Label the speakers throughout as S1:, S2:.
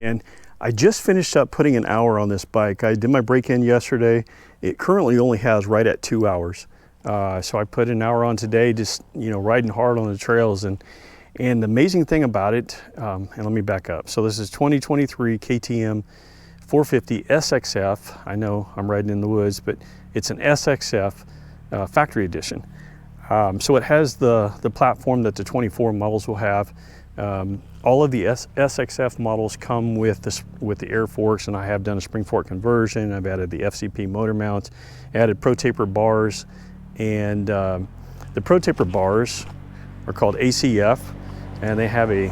S1: And I just finished up putting an hour on this bike. I did my break-in yesterday. It currently only has right at 2 hours. So I put an hour on today, just riding hard on the trails. And the amazing thing about it, and let me back up. So this is 2023 KTM 450 SXF. I know I'm riding in the woods, but it's an SXF factory edition. So it has the platform that the 24 models will have. All of the SXF models come with the air forks, and I have done a spring fork conversion. I've added the FCP motor mounts, added pro taper bars, and the pro taper bars are called ACF, and they have a,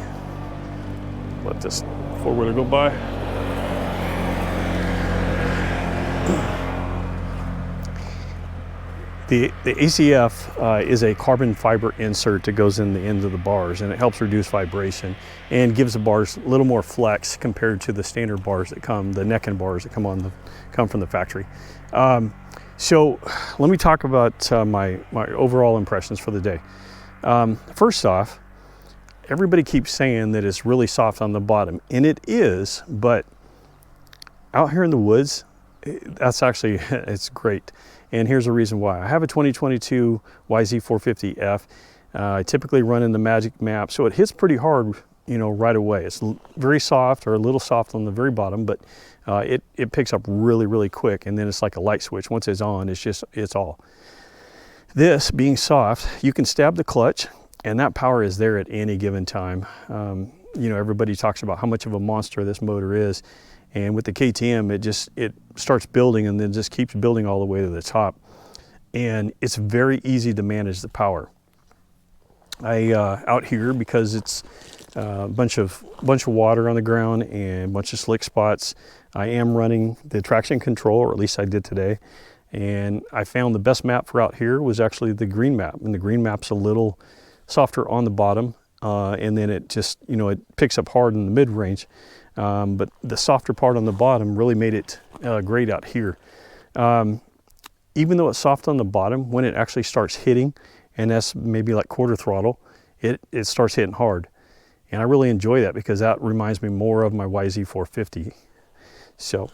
S1: let this four-wheeler go by. The ACF is a carbon fiber insert that goes in the end of the bars, and it helps reduce vibration and gives the bars a little more flex compared to the standard bars that come, the neck and bars that come from the factory. So let me talk about my overall impressions for the day. First off, everybody keeps saying that it's really soft on the bottom, and it is, but out here in the woods, that's actually, it's great. And here's the reason why. I have a 2022 YZ450F. I typically run in the Magic Map, so it hits pretty hard, right away. It's very soft, or a little soft on the very bottom, but it picks up really, really quick, and then it's like a light switch. Once it's on, it's all. This being soft, you can stab the clutch, and that power is there at any given time. Everybody talks about how much of a monster this motor is. And with the KTM, it starts building and then just keeps building all the way to the top. And it's very easy to manage the power. Out here, because it's a bunch of water on the ground and a bunch of slick spots, I am running the traction control, or at least I did today. And I found the best map for out here was actually the green map. And the green map's a little softer on the bottom. And then it just, it picks up hard in the mid-range. But the softer part on the bottom really made it great out here. Even though it's soft on the bottom, when it actually starts hitting, and that's maybe like quarter throttle, it starts hitting hard. And I really enjoy that because that reminds me more of my YZ450. So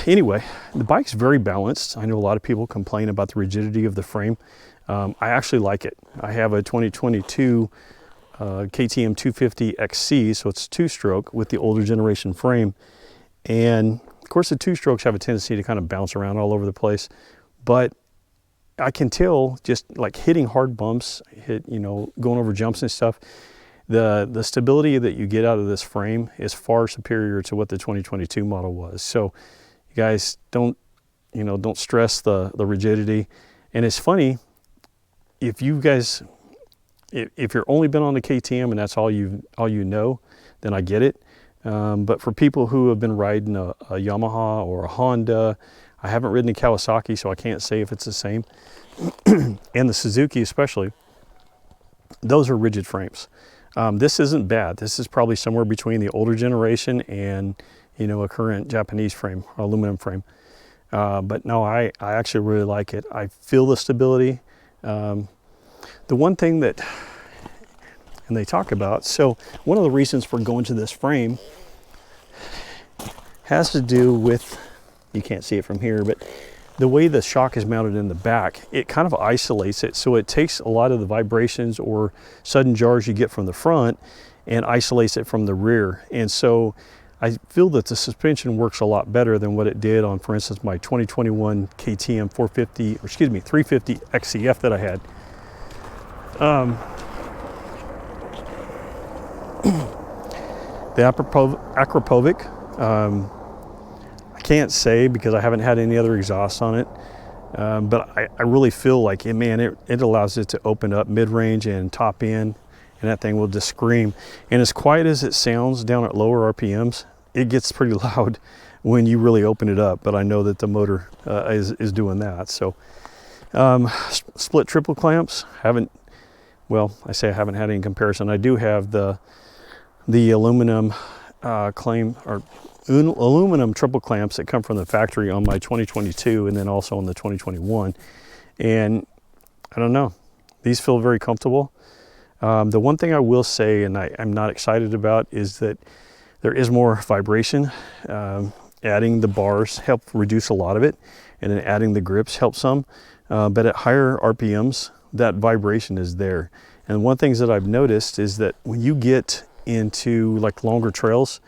S1: anyway, the bike's very balanced. I know a lot of people complain about the rigidity of the frame. I actually like it. I have a 2022 KTM 250 XC, so it's two-stroke with the older generation frame. And of course the two-strokes have a tendency to kind of bounce around all over the place, but I can tell just like hitting hard bumps, going over jumps and stuff, the stability that you get out of this frame is far superior to what the 2022 model was. So you guys don't stress the rigidity. And it's funny, if you're only been on the KTM and that's all you know, then I get it. But for people who have been riding a Yamaha or a Honda, I haven't ridden a Kawasaki, so I can't say if it's the same. And the Suzuki especially, those are rigid frames. This isn't bad. This is probably somewhere between the older generation and a current Japanese frame, aluminum frame. But no, I actually really like it. I feel the stability. The one thing that, and they talk about, so one of the reasons for going to this frame has to do with, you can't see it from here, but the way the shock is mounted in the back, it kind of isolates it. So it takes a lot of the vibrations or sudden jars you get from the front and isolates it from the rear. And so I feel that the suspension works a lot better than what it did on, for instance, my 2021 KTM 350 XCF that I had. The Akrapovic, I can't say because I haven't had any other exhaust on it, but I really feel like it allows it to open up mid-range and top end, and that thing will just scream. And as quiet as it sounds down at lower RPMs, it gets pretty loud when you really open it up, but I know that the motor is doing that. So split triple clamps, I say I haven't had any comparison. I do have the aluminum aluminum triple clamps that come from the factory on my 2022 and then also on the 2021. And I don't know, these feel very comfortable. The one thing I will say, and I'm not excited about, is that there is more vibration. Adding the bars helped reduce a lot of it, and then adding the grips helps some. But at higher RPMs, that vibration is there. And one thing that I've noticed is that when you get into like longer trails,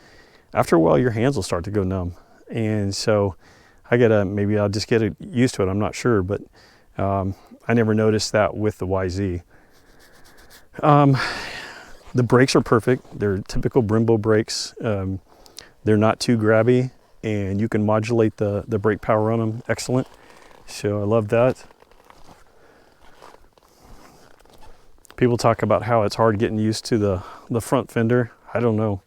S1: after a while your hands will start to go numb. And so maybe I'll just get used to it, I'm not sure, but I never noticed that with the YZ. The brakes are perfect. They're typical Brembo brakes. They're not too grabby, and you can modulate the brake power on them. Excellent. So I love that. People talk about how it's hard getting used to the front fender. I don't know.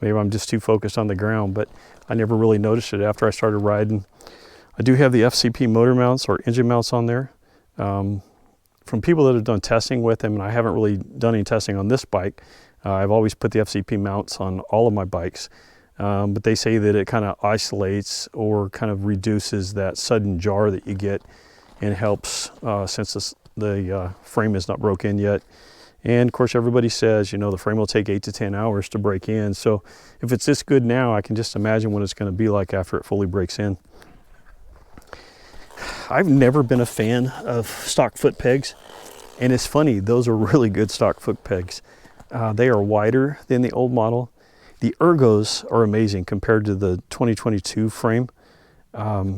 S1: Maybe I'm just too focused on the ground, but I never really noticed it after I started riding. I do have the FCP motor mounts or engine mounts on there. From people that have done testing with them, and I haven't really done any testing on this bike, I've always put the FCP mounts on all of my bikes. But they say that it kind of isolates or kind of reduces that sudden jar that you get, and helps since the frame is not broken yet. And of course, everybody says, you know, the frame will take 8 to 10 hours to break in. So if it's this good now, I can just imagine what it's going to be like after it fully breaks in. I've never been a fan of stock foot pegs, and it's funny, those are really good stock foot pegs. They are wider than the old model. The ergos are amazing compared to the 2022 frame. I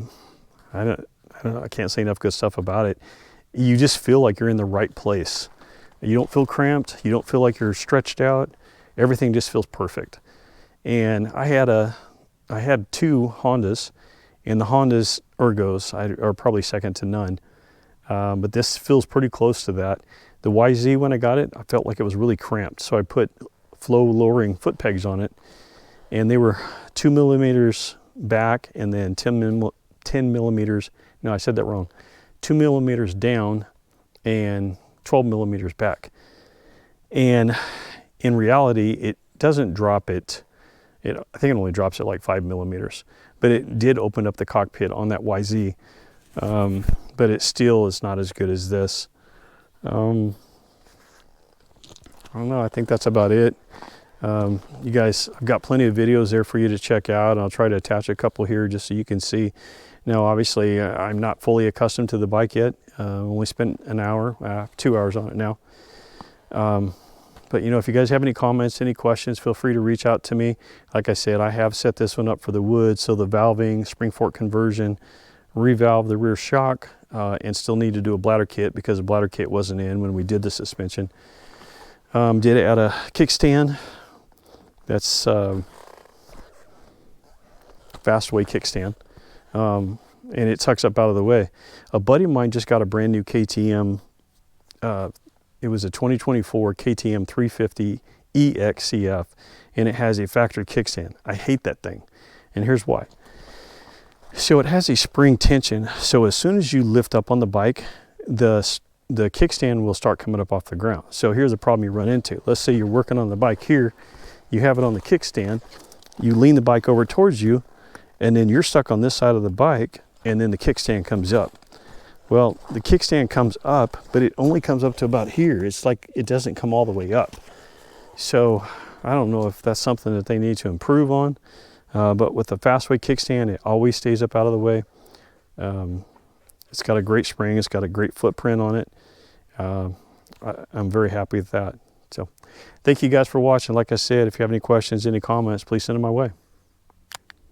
S1: don't know, I can't say enough good stuff about it. You just feel like you're in the right place. You don't feel cramped. You don't feel like you're stretched out. Everything just feels perfect. And I had two Hondas, and the Honda's ergos are probably second to none. But this feels pretty close to that. The YZ, when I got it, I felt like it was really cramped. So I put flow lowering foot pegs on it, and they were 2 millimeters back, and then 10 millimeters, no, I said that wrong. 2 millimeters down and 12 millimeters back. And in reality, it doesn't drop it. I think it only drops it like 5 millimeters, but it did open up the cockpit on that YZ. But it still is not as good as this. I don't know, I think that's about it. You guys, I've got plenty of videos there for you to check out. I'll try to attach a couple here just so you can see. Now, obviously, I'm not fully accustomed to the bike yet. Only spent an hour, 2 hours on it now. But, you know, if you guys have any comments, any questions, feel free to reach out to me. Like I said, I have set this one up for the wood, so the valving, spring fork conversion, revalve the rear shock, and still need to do a bladder kit because the bladder kit wasn't in when we did the suspension. Did it at a kickstand. That's Fastway kickstand. And it tucks up out of the way. A buddy of mine just got a brand new KTM. It was a 2024 KTM 350 EXCF, and it has a factory kickstand. I hate that thing, and here's why. So it has a spring tension, so as soon as you lift up on the bike, the kickstand will start coming up off the ground. So here's the problem you run into. Let's say you're working on the bike here, you have it on the kickstand, you lean the bike over towards you, and then you're stuck on this side of the bike, and then the kickstand comes up. Well, the kickstand comes up, but it only comes up to about here. It's like it doesn't come all the way up. So I don't know if that's something that they need to improve on. But with the Fastway kickstand, it always stays up out of the way. It's got a great spring. It's got a great footprint on it. I'm very happy with that. So thank you guys for watching. Like I said, if you have any questions, any comments, please send them my way.